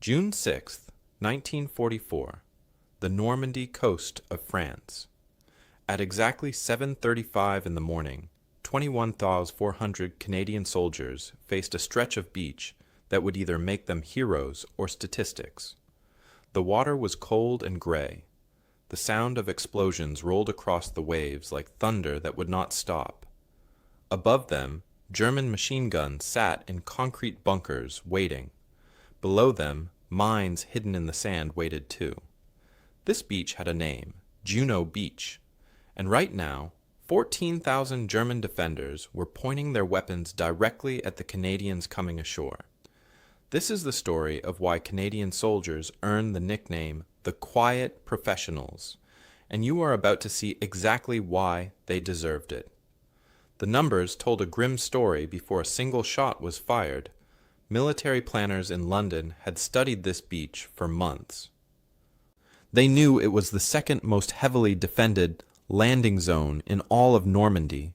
June 6th, 1944, the Normandy coast of France. At exactly 7:35 in the morning, 21,400 Canadian soldiers faced a stretch of beach that would either make them heroes or statistics. The water was cold and gray. The sound of explosions rolled across the waves like thunder that would not stop. Above them, German machine guns sat in concrete bunkers waiting. Below them, mines hidden in the sand waited too. This beach had a name, Juno Beach, and right now, 14,000 German defenders were pointing their weapons directly at the Canadians coming ashore. This is the story of why Canadian soldiers earned the nickname the Quiet Professionals, and you are about to see exactly why they deserved it. The numbers told a grim story before a single shot was fired. Military planners in London had studied this beach for months. They knew it was the second most heavily defended landing zone in all of Normandy.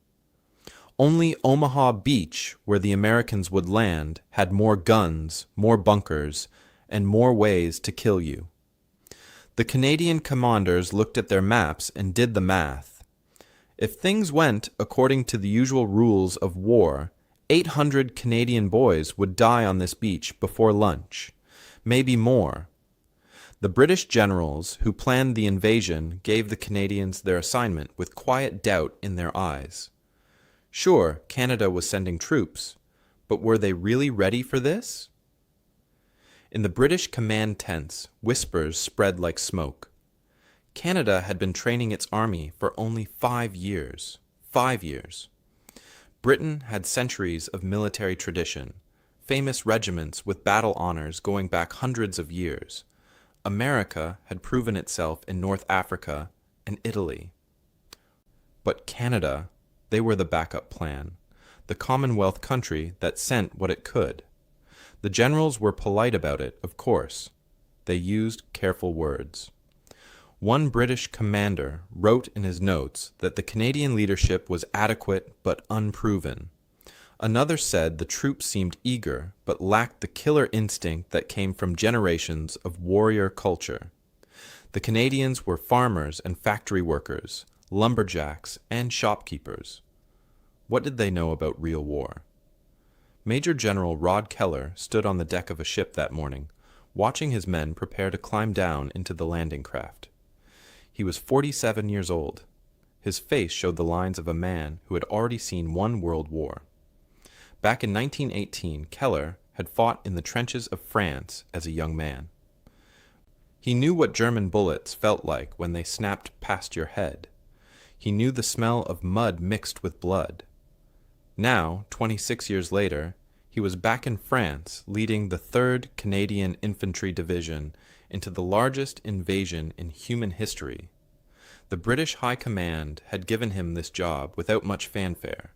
Only Omaha Beach, where the Americans would land, had more guns, more bunkers, and more ways to kill you. The Canadian commanders looked at their maps and did the math. If things went according to the usual rules of war, 800 Canadian boys would die on this beach before lunch, maybe more. The British generals who planned the invasion gave the Canadians their assignment with quiet doubt in their eyes. Sure, Canada was sending troops, but were they really ready for this? In the British command tents, whispers spread like smoke. Canada had been training its army for only 5 years. 5 years. Britain had centuries of military tradition, famous regiments with battle honors going back hundreds of years. America had proven itself in North Africa and Italy. But Canada, they were the backup plan, the Commonwealth country that sent what it could. The generals were polite about it, of course. They used careful words. One British commander wrote in his notes that the Canadian leadership was adequate but unproven. Another said the troops seemed eager but lacked the killer instinct that came from generations of warrior culture. The Canadians were farmers and factory workers, lumberjacks, and shopkeepers. What did they know about real war? Major General Rod Keller stood on the deck of a ship that morning, watching his men prepare to climb down into the landing craft. He was 47 years old. His face showed the lines of a man who had already seen one world war. Back in 1918, Keller had fought in the trenches of France as a young man. He knew what German bullets felt like when they snapped past your head. He knew the smell of mud mixed with blood. Now, 26 years later, he was back in France leading the 3rd Canadian Infantry Division into the largest invasion in human history. The British High Command had given him this job without much fanfare.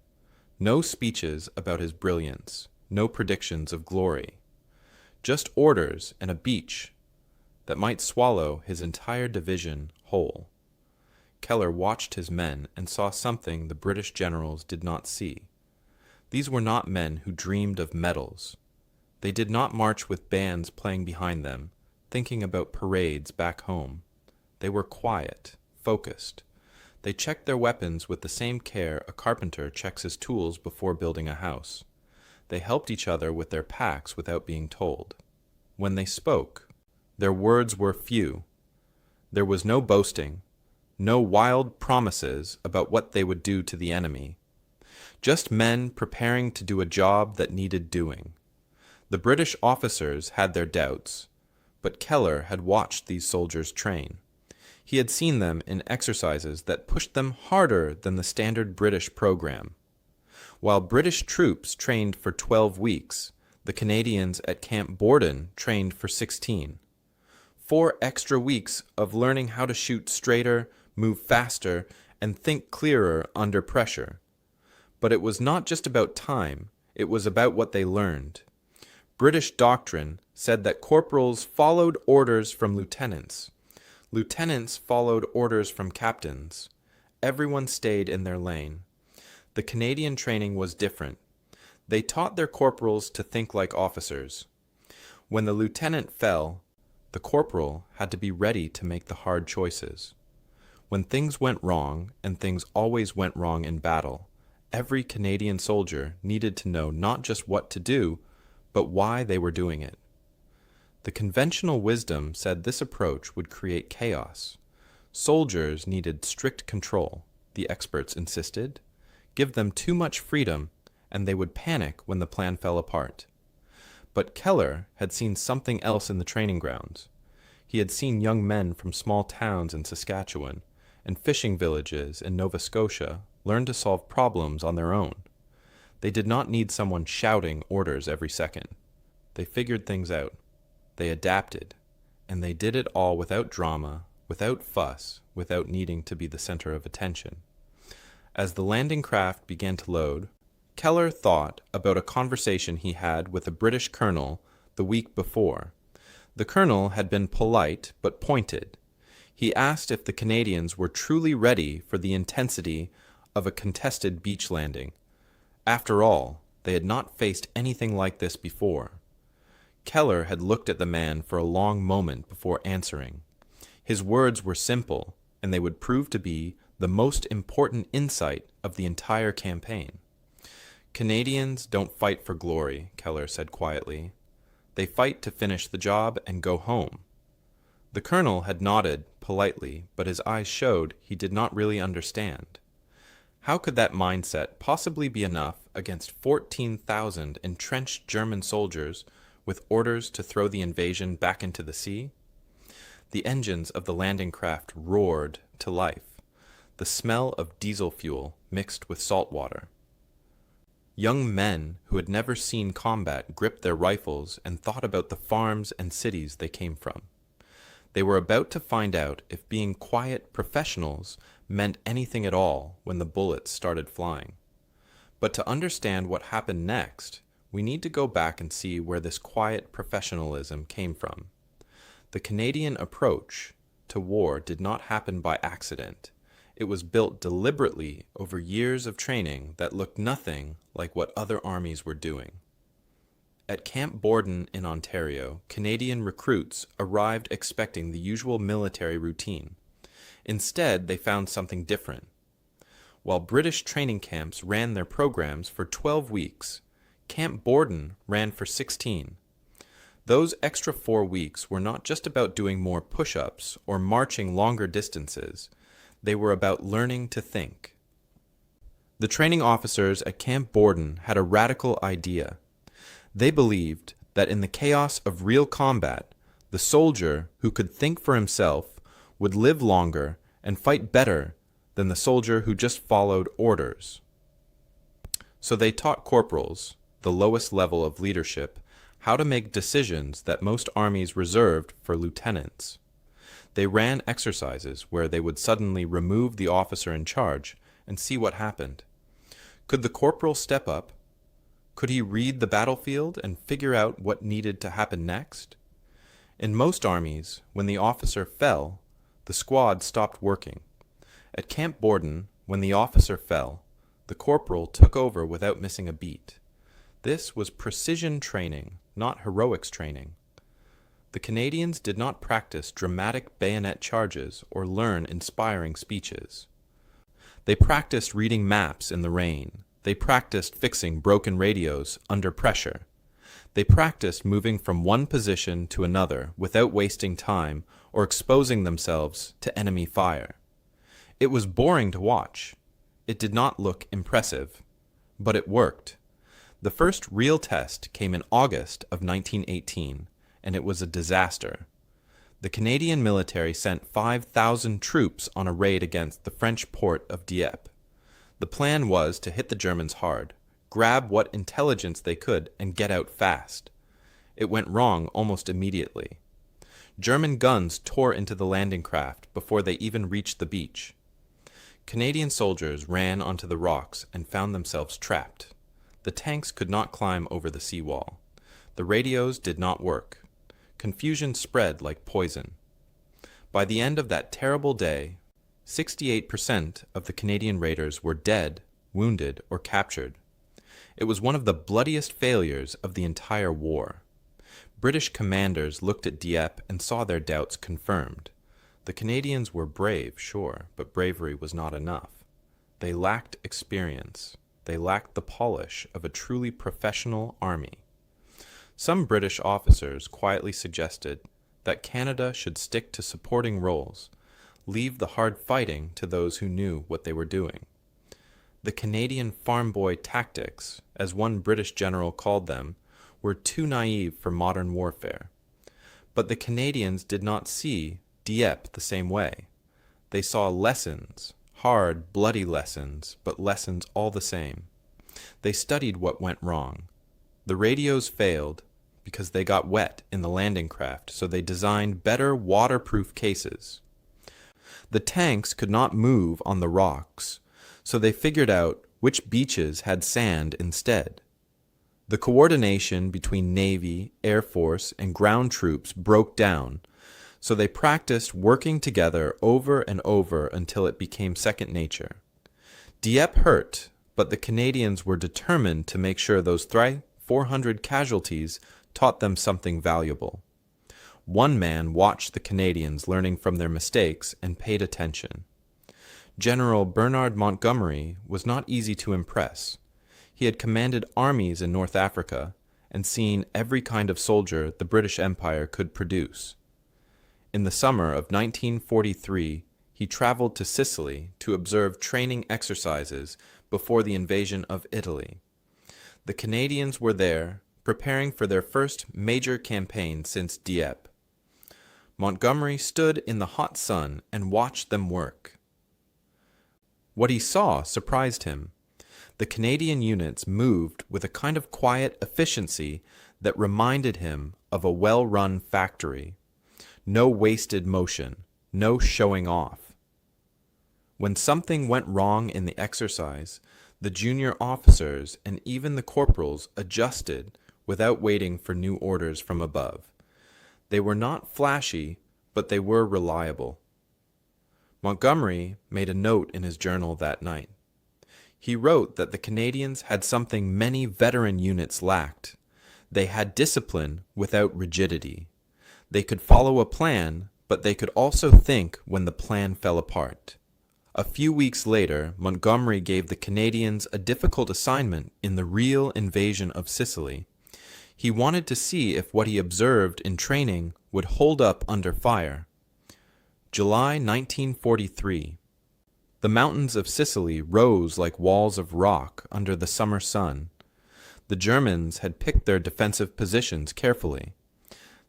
No speeches about his brilliance, no predictions of glory. Just orders and a beach that might swallow his entire division whole. Keller watched his men and saw something the British generals did not see. These were not men who dreamed of medals. They did not march with bands playing behind them, thinking about parades back home. They were quiet, focused. They checked their weapons with the same care a carpenter checks his tools before building a house. They helped each other with their packs without being told. When they spoke, their words were few. There was no boasting, no wild promises about what they would do to the enemy. Just men preparing to do a job that needed doing. The British officers had their doubts, but Keller had watched these soldiers train. He had seen them in exercises that pushed them harder than the standard British program. While British troops trained for 12 weeks, the Canadians at Camp Borden trained for 16. 4 extra weeks of learning how to shoot straighter, move faster, and think clearer under pressure. But it was not just about time, it was about what they learned. British doctrine said that corporals followed orders from lieutenants. Lieutenants followed orders from captains. Everyone stayed in their lane. The Canadian training was different. They taught their corporals to think like officers. When the lieutenant fell, the corporal had to be ready to make the hard choices. When things went wrong, and things always went wrong in battle, every Canadian soldier needed to know not just what to do, but why they were doing it. The conventional wisdom said this approach would create chaos. Soldiers needed strict control, the experts insisted. Give them too much freedom, and they would panic when the plan fell apart. But Keller had seen something else in the training grounds. He had seen young men from small towns in Saskatchewan and fishing villages in Nova Scotia learn to solve problems on their own. They did not need someone shouting orders every second. They figured things out. They adapted, and they did it all without drama, without fuss, without needing to be the center of attention. As the landing craft began to load, Keller thought about a conversation he had with a British colonel the week before. The colonel had been polite but pointed. He asked if the Canadians were truly ready for the intensity of a contested beach landing. After all, they had not faced anything like this before. Keller had looked at the man for a long moment before answering. His words were simple, and they would prove to be the most important insight of the entire campaign. Canadians don't fight for glory, Keller said quietly. They fight to finish the job and go home. The colonel had nodded politely, but his eyes showed he did not really understand. How could that mindset possibly be enough against 14,000 entrenched German soldiers with orders to throw the invasion back into the sea? The engines of the landing craft roared to life, the smell of diesel fuel mixed with salt water. Young men who had never seen combat gripped their rifles and thought about the farms and cities they came from. They were about to find out if being quiet professionals meant anything at all when the bullets started flying. But to understand what happened next, we need to go back and see where this quiet professionalism came from. The Canadian approach to war did not happen by accident. It was built deliberately over years of training that looked nothing like what other armies were doing. At Camp Borden in Ontario, Canadian recruits arrived expecting the usual military routine. Instead, they found something different. While British training camps ran their programs for 12 weeks, Camp Borden ran for 16. Those extra 4 weeks were not just about doing more push-ups or marching longer distances. They were about learning to think. The training officers at Camp Borden had a radical idea. They believed that in the chaos of real combat, the soldier who could think for himself would live longer and fight better than the soldier who just followed orders. So they taught corporals, the lowest level of leadership, how to make decisions that most armies reserved for lieutenants. They ran exercises where they would suddenly remove the officer in charge and see what happened. Could the corporal step up? Could he read the battlefield and figure out what needed to happen next? In most armies, when the officer fell, the squad stopped working. At Camp Borden, when the officer fell, the corporal took over without missing a beat. This was precision training, not heroics training. The Canadians did not practice dramatic bayonet charges or learn inspiring speeches. They practiced reading maps in the rain. They practiced fixing broken radios under pressure. They practiced moving from one position to another without wasting time or exposing themselves to enemy fire. It was boring to watch. It did not look impressive, but it worked. The first real test came in August of 1918, and it was a disaster. The Canadian military sent 5,000 troops on a raid against the French port of Dieppe. The plan was to hit the Germans hard, grab what intelligence they could, and get out fast. It went wrong almost immediately. German guns tore into the landing craft before they even reached the beach. Canadian soldiers ran onto the rocks and found themselves trapped. The tanks could not climb over the seawall. The radios did not work. Confusion spread like poison. By the end of that terrible day, 68% of the Canadian raiders were dead, wounded, or captured. It was one of the bloodiest failures of the entire war. British commanders looked at Dieppe and saw their doubts confirmed. The Canadians were brave, sure, but bravery was not enough. They lacked experience. They lacked the polish of a truly professional army. Some British officers quietly suggested that Canada should stick to supporting roles, leave the hard fighting to those who knew what they were doing. The Canadian farm boy tactics, as one British general called them, were too naive for modern warfare. But the Canadians did not see Dieppe the same way. They saw lessons, hard, bloody lessons, but lessons all the same. They studied what went wrong. The radios failed because they got wet in the landing craft, so they designed better waterproof cases. The tanks could not move on the rocks, so they figured out which beaches had sand instead. The coordination between Navy, Air Force, and ground troops broke down, so they practiced working together over and over until it became second nature. Dieppe hurt, but the Canadians were determined to make sure those 400 casualties taught them something valuable. One man watched the Canadians learning from their mistakes and paid attention. General Bernard Montgomery was not easy to impress. He had commanded armies in North Africa and seen every kind of soldier the British Empire could produce. In the summer of 1943, he traveled to Sicily to observe training exercises before the invasion of Italy. The Canadians were there, preparing for their first major campaign since Dieppe. Montgomery stood in the hot sun and watched them work. What he saw surprised him. The Canadian units moved with a kind of quiet efficiency that reminded him of a well-run factory. No wasted motion, no showing off. When something went wrong in the exercise, the junior officers and even the corporals adjusted without waiting for new orders from above. They were not flashy, but they were reliable. Montgomery made a note in his journal that night. He wrote that the Canadians had something many veteran units lacked. They had discipline without rigidity. They could follow a plan, but they could also think when the plan fell apart. A few weeks later, Montgomery gave the Canadians a difficult assignment in the real invasion of Sicily. He wanted to see if what he observed in training would hold up under fire. July 1943. The mountains of Sicily rose like walls of rock under the summer sun. The Germans had picked their defensive positions carefully.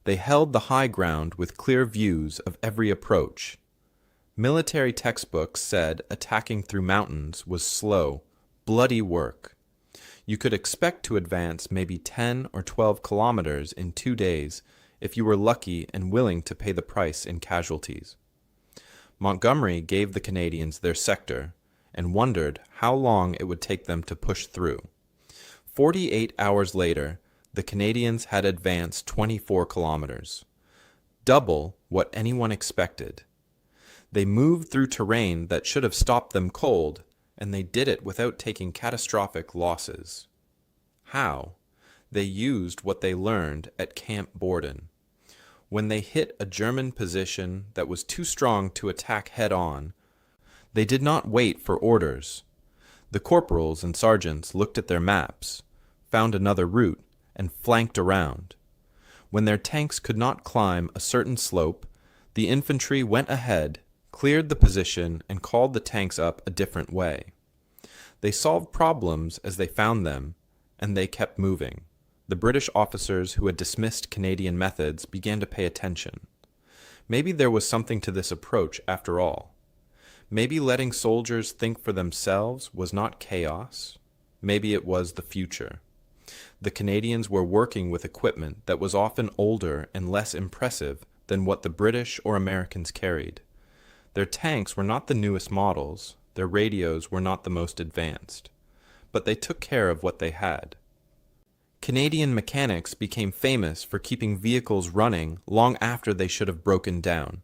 They held the high ground with clear views of every approach. Military textbooks said attacking through mountains was slow, bloody work. You could expect to advance maybe 10 or 12 kilometers in 2 days if you were lucky and willing to pay the price in casualties. Montgomery gave the Canadians their sector and wondered how long it would take them to push through. 48 hours later, the Canadians had advanced 24 kilometers, double what anyone expected. They moved through terrain that should have stopped them cold, and they did it without taking catastrophic losses. How? They used what they learned at Camp Borden. When they hit a German position that was too strong to attack head-on, they did not wait for orders. The corporals and sergeants looked at their maps, found another route, and flanked around. When their tanks could not climb a certain slope, the infantry went ahead, cleared the position, and called the tanks up a different way. They solved problems as they found them, and they kept moving. The British officers who had dismissed Canadian methods began to pay attention. Maybe there was something to this approach after all. Maybe letting soldiers think for themselves was not chaos. Maybe it was the future. The Canadians were working with equipment that was often older and less impressive than what the British or Americans carried. Their tanks were not the newest models, their radios were not the most advanced, but they took care of what they had. Canadian mechanics became famous for keeping vehicles running long after they should have broken down.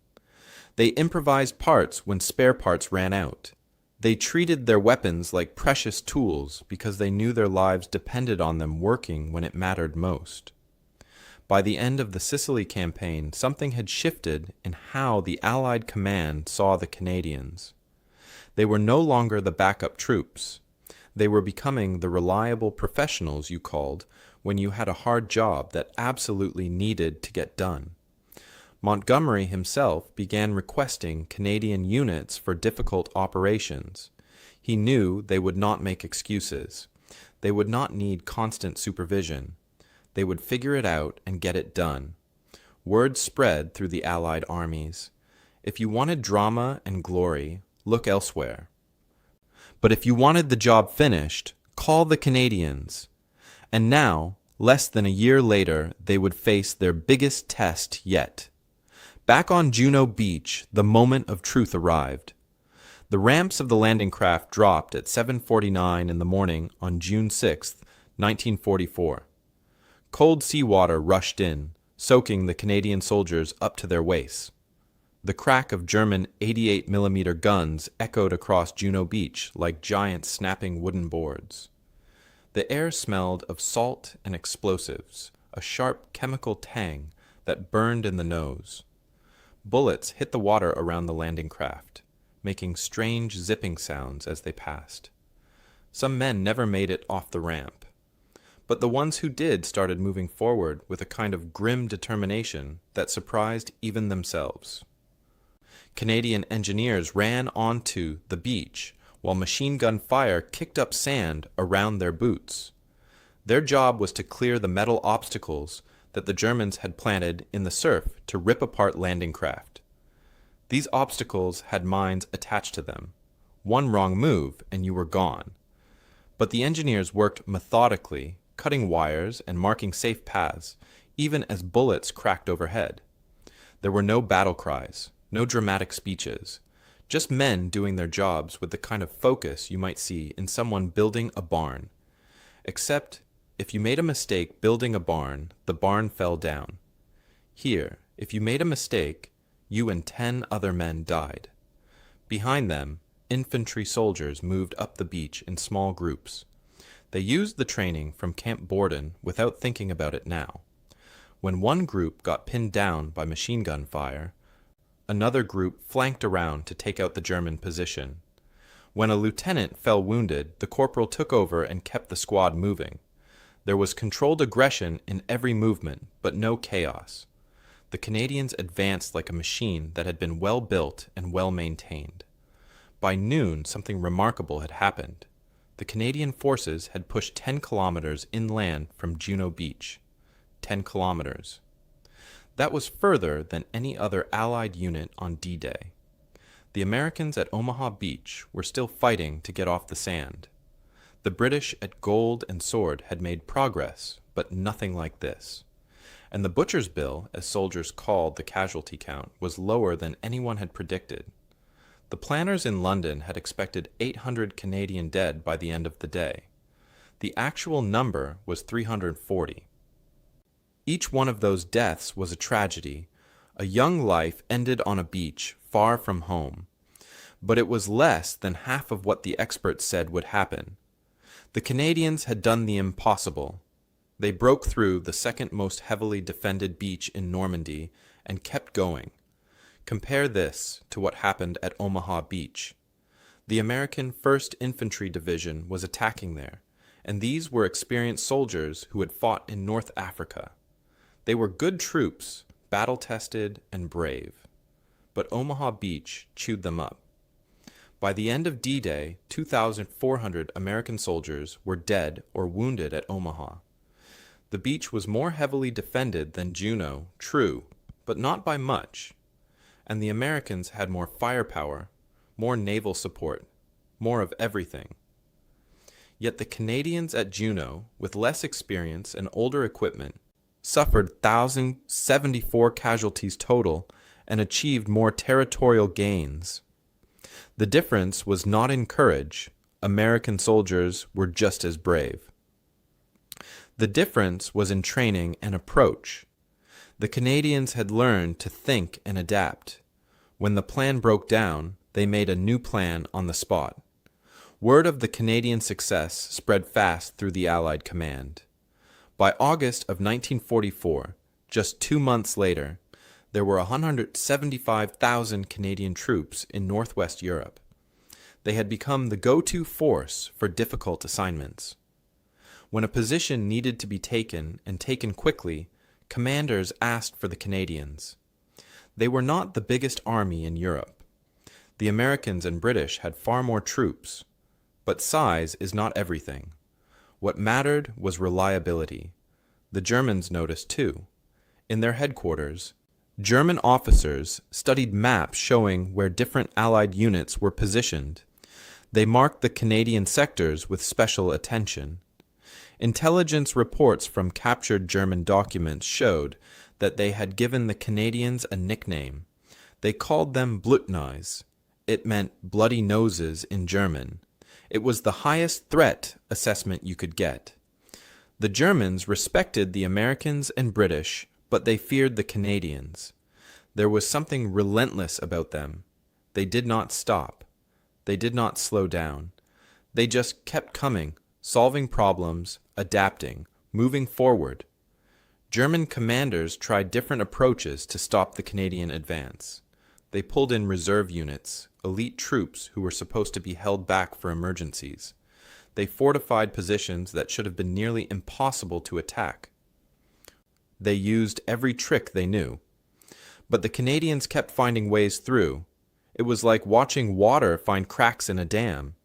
They improvised parts when spare parts ran out. They treated their weapons like precious tools because they knew their lives depended on them working when it mattered most. By the end of the Sicily campaign, something had shifted in how the Allied command saw the Canadians. They were no longer the backup troops. They were becoming the reliable professionals you called when you had a hard job that absolutely needed to get done. Montgomery himself began requesting Canadian units for difficult operations. He knew they would not make excuses. They would not need constant supervision. They would figure it out and get it done. Word spread through the Allied armies. If you wanted drama and glory, look elsewhere. But if you wanted the job finished, call the Canadians. And now, less than a year later, they would face their biggest test yet. Back on Juno Beach, the moment of truth arrived. The ramps of the landing craft dropped at 7:49 in the morning on June 6, 1944. Cold seawater rushed in, soaking the Canadian soldiers up to their waists. The crack of German 88mm guns echoed across Juno Beach like giant snapping wooden boards. The air smelled of salt and explosives, a sharp chemical tang that burned in the nose. Bullets hit the water around the landing craft, making strange zipping sounds as they passed. Some men never made it off the ramp, but the ones who did started moving forward with a kind of grim determination that surprised even themselves. Canadian engineers ran onto the beach while machine gun fire kicked up sand around their boots. Their job was to clear the metal obstacles that the Germans had planted in the surf to rip apart landing craft. These obstacles had mines attached to them. One wrong move and you were gone. But the engineers worked methodically, cutting wires and marking safe paths, even as bullets cracked overhead. There were no battle cries, no dramatic speeches, just men doing their jobs with the kind of focus you might see in someone building a barn. Except, if you made a mistake building a barn, the barn fell down. Here, if you made a mistake, you and 10 other men died. Behind them, infantry soldiers moved up the beach in small groups. They used the training from Camp Borden without thinking about it now. When one group got pinned down by machine gun fire, another group flanked around to take out the German position. When a lieutenant fell wounded, the corporal took over and kept the squad moving. There was controlled aggression in every movement, but no chaos. The Canadians advanced like a machine that had been well built and well maintained. By noon, something remarkable had happened. The Canadian forces had pushed 10 kilometers inland from Juno Beach. 10 kilometers. That was further than any other Allied unit on D-Day. The Americans at Omaha Beach were still fighting to get off the sand. The British at Gold and Sword had made progress, but nothing like this. And the butcher's bill, as soldiers called the casualty count, was lower than anyone had predicted. The planners in London had expected 800 Canadian dead by the end of the day. The actual number was 340. Each one of those deaths was a tragedy. A young life ended on a beach, far from home. But it was less than half of what the experts said would happen. The Canadians had done the impossible. They broke through the second most heavily defended beach in Normandy and kept going. Compare this to what happened at Omaha Beach. The American 1st Infantry Division was attacking there, and these were experienced soldiers who had fought in North Africa. They were good troops, battle-tested and brave. But Omaha Beach chewed them up. By the end of D-Day, 2,400 American soldiers were dead or wounded at Omaha. The beach was more heavily defended than Juno, true, but not by much. And the Americans had more firepower, more naval support, more of everything. Yet the Canadians at Juno, with less experience and older equipment, suffered 1,074 casualties total and achieved more territorial gains. The difference was not in courage. American soldiers were just as brave. The difference was in training and approach. The Canadians had learned to think and adapt. When the plan broke down, they made a new plan on the spot. Word of the Canadian success spread fast through the Allied command. By August of 1944, Just 2 months later, there were 175,000 Canadian troops in northwest Europe. They had become the go-to force for difficult assignments. When a position needed to be taken, and taken quickly, commanders asked for the Canadians. They were not the biggest army in Europe. The Americans and British had far more troops, but size is not everything. What mattered was reliability. The Germans noticed too. In their headquarters, German officers studied maps showing where different Allied units were positioned. They marked the Canadian sectors with special attention. Intelligence reports from captured German documents showed that they had given the Canadians a nickname. They called them Blutnase. It meant bloody noses in German. It was the highest threat assessment you could get. The Germans respected the Americans and British, but they feared the Canadians. There was something relentless about them. They did not stop. They did not slow down. They just kept coming, solving problems, adapting, moving forward. German commanders tried different approaches to stop the Canadian advance. They pulled in reserve units, elite troops who were supposed to be held back for emergencies. They fortified positions that should have been nearly impossible to attack. They used every trick they knew. But the Canadians kept finding ways through. It was like watching water find cracks in a dam.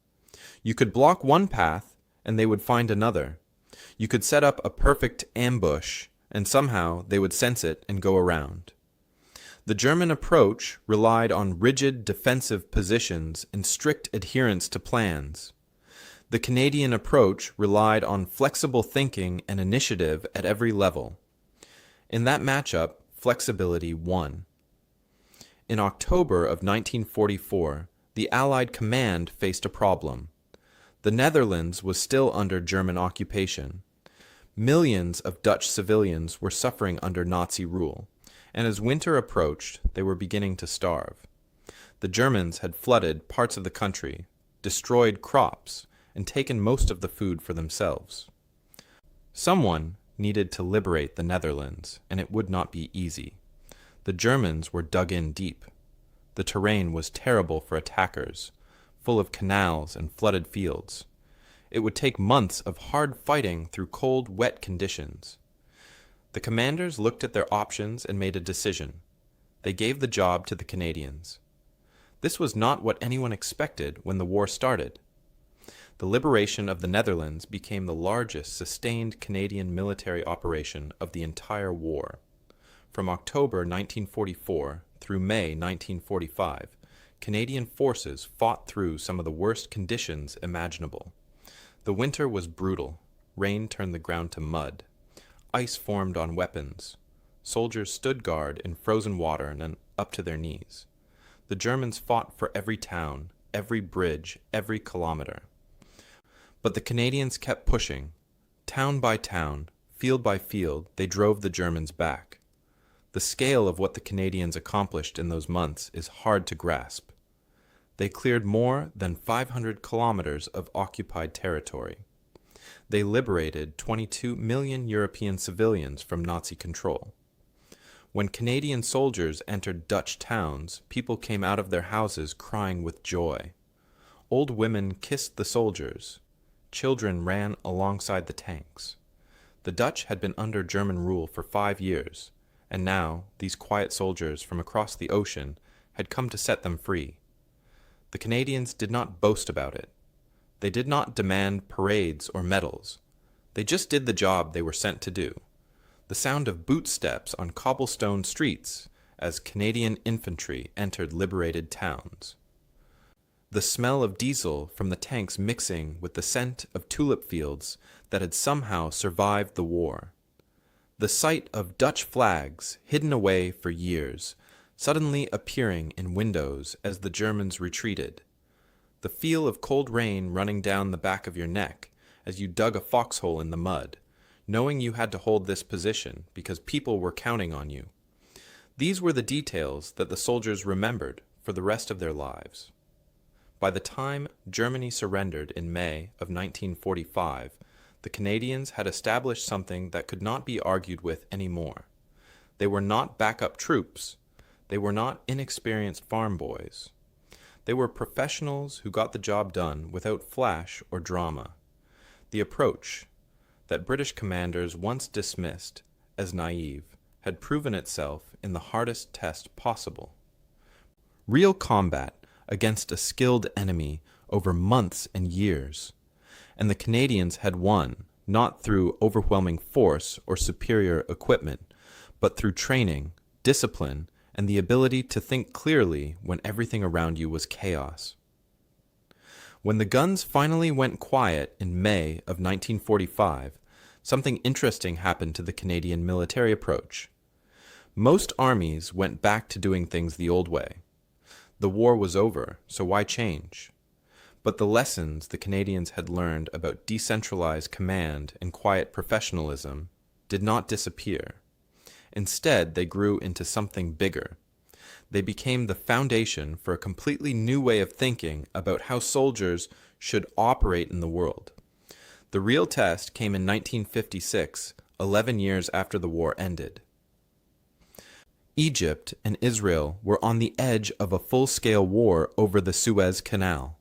You could block one path, and they would find another. You could set up a perfect ambush, and somehow they would sense it and go around. The German approach relied on rigid defensive positions and strict adherence to plans. The Canadian approach relied on flexible thinking and initiative at every level. In that matchup, flexibility won. In October of 1944, the Allied command faced a problem. The Netherlands was still under German occupation. Millions of Dutch civilians were suffering under Nazi rule, and as winter approached, they were beginning to starve. The Germans had flooded parts of the country, destroyed crops, and taken most of the food for themselves. Someone needed to liberate the Netherlands, and it would not be easy. The Germans were dug in deep. The terrain was terrible for attackers, full of canals and flooded fields. It would take months of hard fighting through cold, wet conditions. The commanders looked at their options and made a decision. They gave the job to the Canadians. This was not what anyone expected when the war started. The liberation of the Netherlands became the largest sustained Canadian military operation of the entire war. From October 1944 through May 1945, Canadian forces fought through some of the worst conditions imaginable. The winter was brutal. Rain turned the ground to mud. Ice formed on weapons. Soldiers stood guard in frozen water and up to their knees. The Germans fought for every town, every bridge, every kilometer. But the Canadians kept pushing. Town by town, field by field, they drove the Germans back. The scale of what the Canadians accomplished in those months is hard to grasp. They cleared more than 500 kilometers of occupied territory. They liberated 22 million European civilians from Nazi control. When Canadian soldiers entered Dutch towns, people came out of their houses crying with joy. Old women kissed the soldiers. Children ran alongside the tanks. The Dutch had been under German rule for 5 years, and now these quiet soldiers from across the ocean had come to set them free. The Canadians did not boast about it. They did not demand parades or medals. They just did the job they were sent to do. The sound of boot steps on cobblestone streets as Canadian infantry entered liberated towns. The smell of diesel from the tanks mixing with the scent of tulip fields that had somehow survived the war. The sight of Dutch flags hidden away for years, suddenly appearing in windows as the Germans retreated. The feel of cold rain running down the back of your neck as you dug a foxhole in the mud, knowing you had to hold this position because people were counting on you. These were the details that the soldiers remembered for the rest of their lives. By the time Germany surrendered in May of 1945, the Canadians had established something that could not be argued with anymore. They were not backup troops. They were not inexperienced farm boys. They were professionals who got the job done without flash or drama. The approach that British commanders once dismissed as naive had proven itself in the hardest test possible. Real combat against a skilled enemy over months and years. And the Canadians had won, not through overwhelming force or superior equipment, but through training, discipline, and the ability to think clearly when everything around you was chaos. When the guns finally went quiet in May of 1945, something interesting happened to the Canadian military approach. Most armies went back to doing things the old way. The war was over, so why change? But the lessons the Canadians had learned about decentralized command and quiet professionalism did not disappear. Instead, they grew into something bigger. They became the foundation for a completely new way of thinking about how soldiers should operate in the world. The real test came in 1956, 11 years after the war ended. Egypt and Israel were on the edge of a full-scale war over the Suez Canal.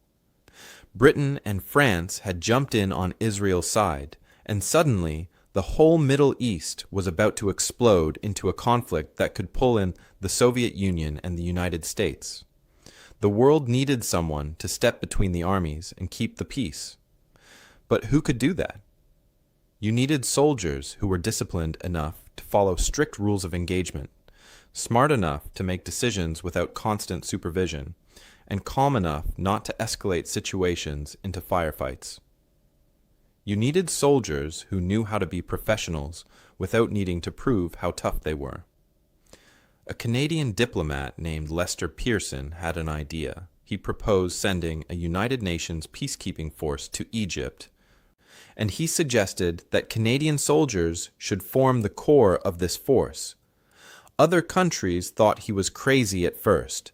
Britain and France had jumped in on Israel's side, and suddenly the whole Middle East was about to explode into a conflict that could pull in the Soviet Union and the United States. The world needed someone to step between the armies and keep the peace. But who could do that? You needed soldiers who were disciplined enough to follow strict rules of engagement, smart enough to make decisions without constant supervision, and calm enough not to escalate situations into firefights. You needed soldiers who knew how to be professionals without needing to prove how tough they were. A Canadian diplomat named Lester Pearson had an idea. He proposed sending a United Nations peacekeeping force to Egypt, and he suggested that Canadian soldiers should form the core of this force. Other countries thought he was crazy at first.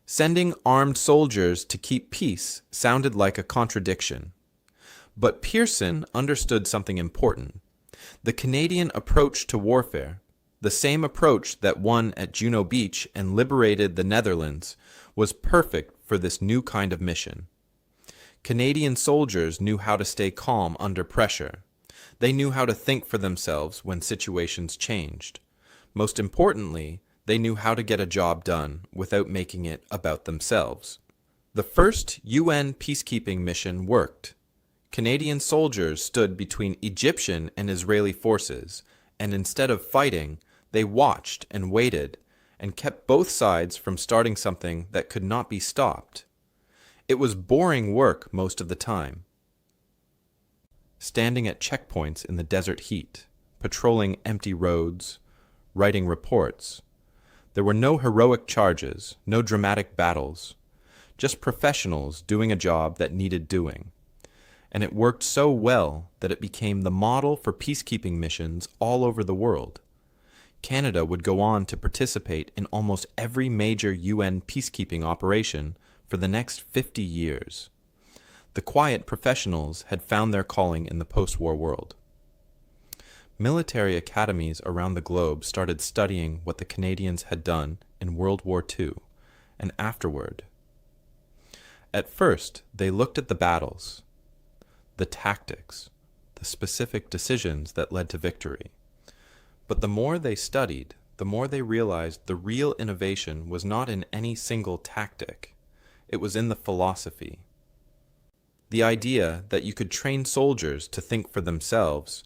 Sending armed soldiers to keep peace sounded like a contradiction. But Pearson understood something important. The Canadian approach to warfare, the same approach that won at Juno Beach and liberated the Netherlands, was perfect for this new kind of mission. Canadian soldiers knew how to stay calm under pressure. They knew how to think for themselves when situations changed. Most importantly, they knew how to get a job done without making it about themselves. The first UN peacekeeping mission worked. Canadian soldiers stood between Egyptian and Israeli forces, and instead of fighting, they watched and waited, and kept both sides from starting something that could not be stopped. It was boring work most of the time. Standing at checkpoints in the desert heat, patrolling empty roads, writing reports. There were no heroic charges, no dramatic battles, just professionals doing a job that needed doing. And it worked so well that it became the model for peacekeeping missions all over the world. Canada would go on to participate in almost every major UN peacekeeping operation for the next 50 years. The quiet professionals had found their calling in the post-war world. Military academies around the globe started studying what the Canadians had done in World War II and afterward. At first, they looked at the battles, the tactics, the specific decisions that led to victory. But the more they studied, the more they realized the real innovation was not in any single tactic. It was in the philosophy. The idea that you could train soldiers to think for themselves,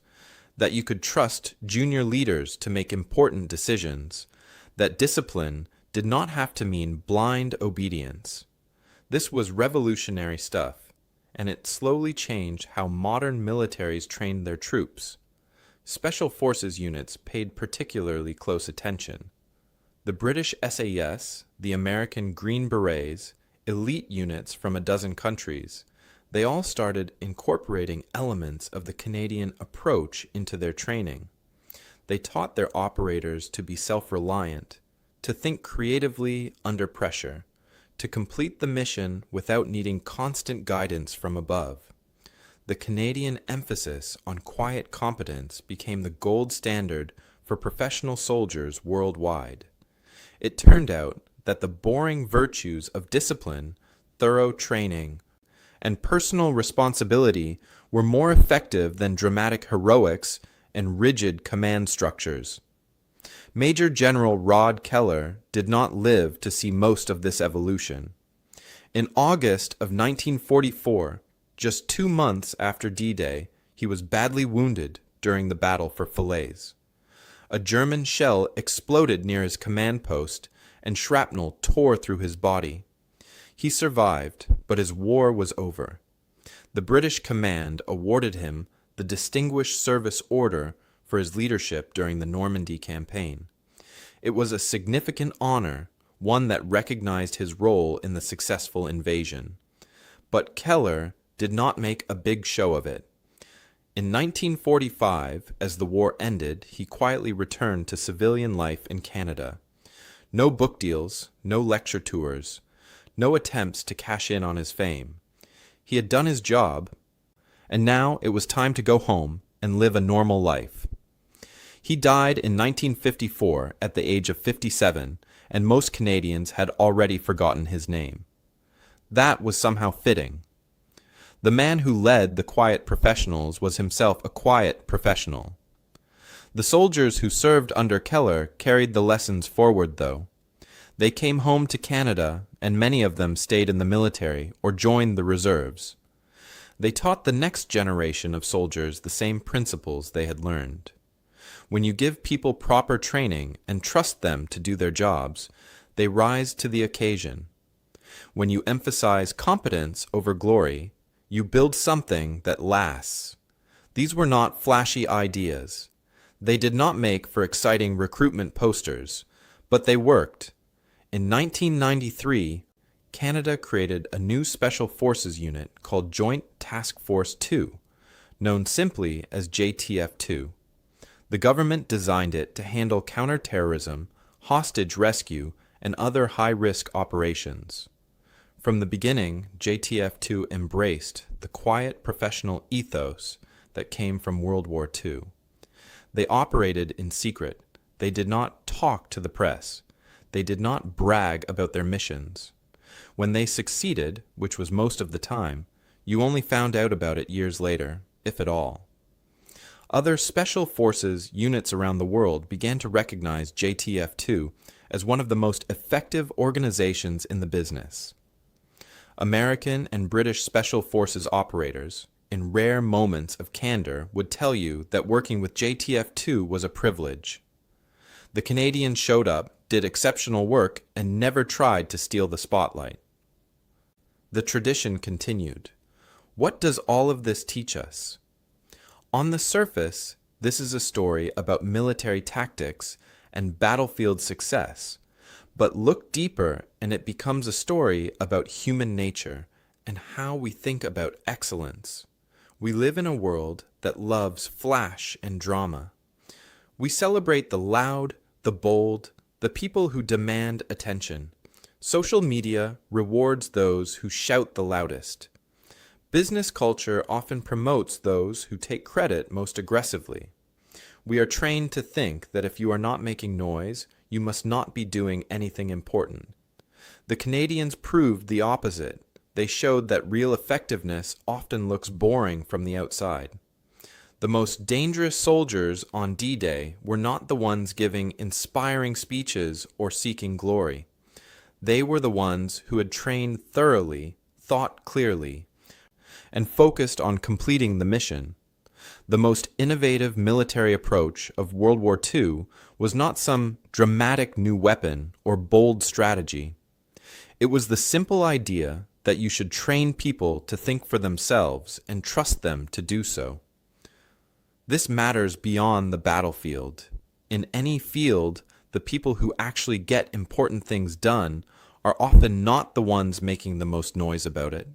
that you could trust junior leaders to make important decisions, that discipline did not have to mean blind obedience. This was revolutionary stuff, and it slowly changed how modern militaries trained their troops. Special forces units paid particularly close attention. The British SAS, the American Green Berets, elite units from a dozen countries, they all started incorporating elements of the Canadian approach into their training. They taught their operators to be self-reliant, to think creatively under pressure, to complete the mission without needing constant guidance from above. The Canadian emphasis on quiet competence became the gold standard for professional soldiers worldwide. It turned out that the boring virtues of discipline, thorough training, and personal responsibility were more effective than dramatic heroics and rigid command structures. Major General Rod Keller did not live to see most of this evolution. In August of 1944, just 2 months after D-Day, he was badly wounded during the battle for Falaise. A German shell exploded near his command post, and shrapnel tore through his body. He survived, but his war was over. The British command awarded him the Distinguished Service Order for his leadership during the Normandy campaign. It was a significant honor, one that recognized his role in the successful invasion. But Keller did not make a big show of it. In 1945, as the war ended, he quietly returned to civilian life in Canada. No book deals, no lecture tours, no attempts to cash in on his fame. He had done his job, and now it was time to go home and live a normal life. He died in 1954 at the age of 57, and most Canadians had already forgotten his name. That was somehow fitting. The man who led the quiet professionals was himself a quiet professional. The soldiers who served under Keller carried the lessons forward, though. They came home to Canada, and many of them stayed in the military or joined the reserves. They taught the next generation of soldiers the same principles they had learned. When you give people proper training and trust them to do their jobs, they rise to the occasion. When you emphasize competence over glory, you build something that lasts. These were not flashy ideas. They did not make for exciting recruitment posters, but they worked. In 1993, Canada created a new Special Forces unit called Joint Task Force 2, known simply as JTF-2. The government designed it to handle counterterrorism, hostage rescue, and other high-risk operations. From the beginning, JTF-2 embraced the quiet professional ethos that came from World War II. They operated in secret. They did not talk to the press. They did not brag about their missions. When they succeeded, which was most of the time, you only found out about it years later, if at all. Other special forces units around the world began to recognize JTF-2 as one of the most effective organizations in the business. American and British Special Forces operators, in rare moments of candor, would tell you that working with JTF-2 was a privilege. The Canadians showed up, did exceptional work, and never tried to steal the spotlight. The tradition continued. What does all of this teach us? On the surface, this is a story about military tactics and battlefield success, but look deeper and it becomes a story about human nature and how we think about excellence. We live in a world that loves flash and drama. We celebrate the loud, the bold, the people who demand attention. Social media rewards those who shout the loudest. Business culture often promotes those who take credit most aggressively. We are trained to think that if you are not making noise, you must not be doing anything important. The Canadians proved the opposite. They showed that real effectiveness often looks boring from the outside. The most dangerous soldiers on D-Day were not the ones giving inspiring speeches or seeking glory. They were the ones who had trained thoroughly, thought clearly, and focused on completing the mission. The most innovative military approach of World War II was not some dramatic new weapon or bold strategy. It was the simple idea that you should train people to think for themselves and trust them to do so. This matters beyond the battlefield. In any field, the people who actually get important things done are often not the ones making the most noise about it.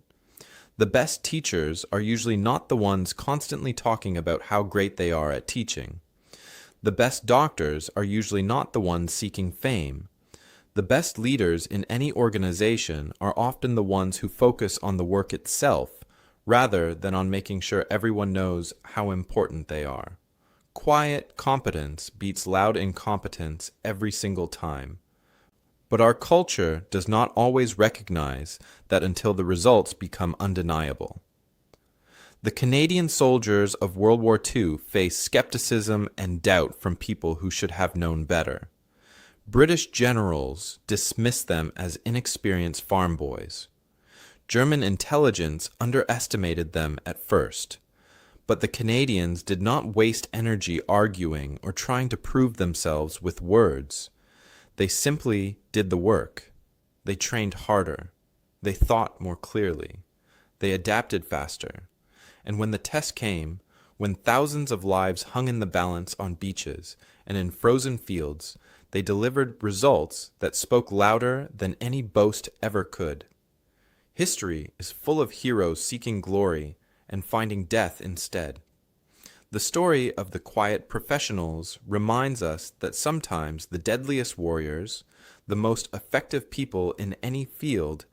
The best teachers are usually not the ones constantly talking about how great they are at teaching. The best doctors are usually not the ones seeking fame. The best leaders in any organization are often the ones who focus on the work itself, rather than on making sure everyone knows how important they are. Quiet competence beats loud incompetence every single time. But our culture does not always recognize that until the results become undeniable. The Canadian soldiers of World War II faced skepticism and doubt from people who should have known better. British generals dismissed them as inexperienced farm boys. German intelligence underestimated them at first, but the Canadians did not waste energy arguing or trying to prove themselves with words. They simply did the work. They trained harder. They thought more clearly. They adapted faster. And when the test came, when thousands of lives hung in the balance on beaches and in frozen fields, they delivered results that spoke louder than any boast ever could. History is full of heroes seeking glory and finding death instead. The story of the quiet professionals reminds us that sometimes the deadliest warriors, the most effective people in any field,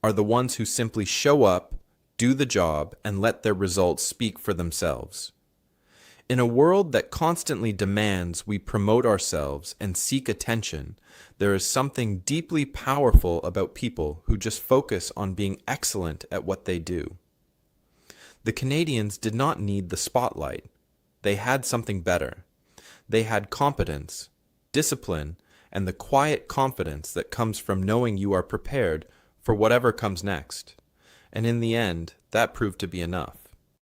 are the ones who simply show up, do the job, and let their results speak for themselves. In a world that constantly demands we promote ourselves and seek attention, there is something deeply powerful about people who just focus on being excellent at what they do. The Canadians did not need the spotlight. They had something better. They had competence, discipline, and the quiet confidence that comes from knowing you are prepared for whatever comes next. And in the end, that proved to be enough.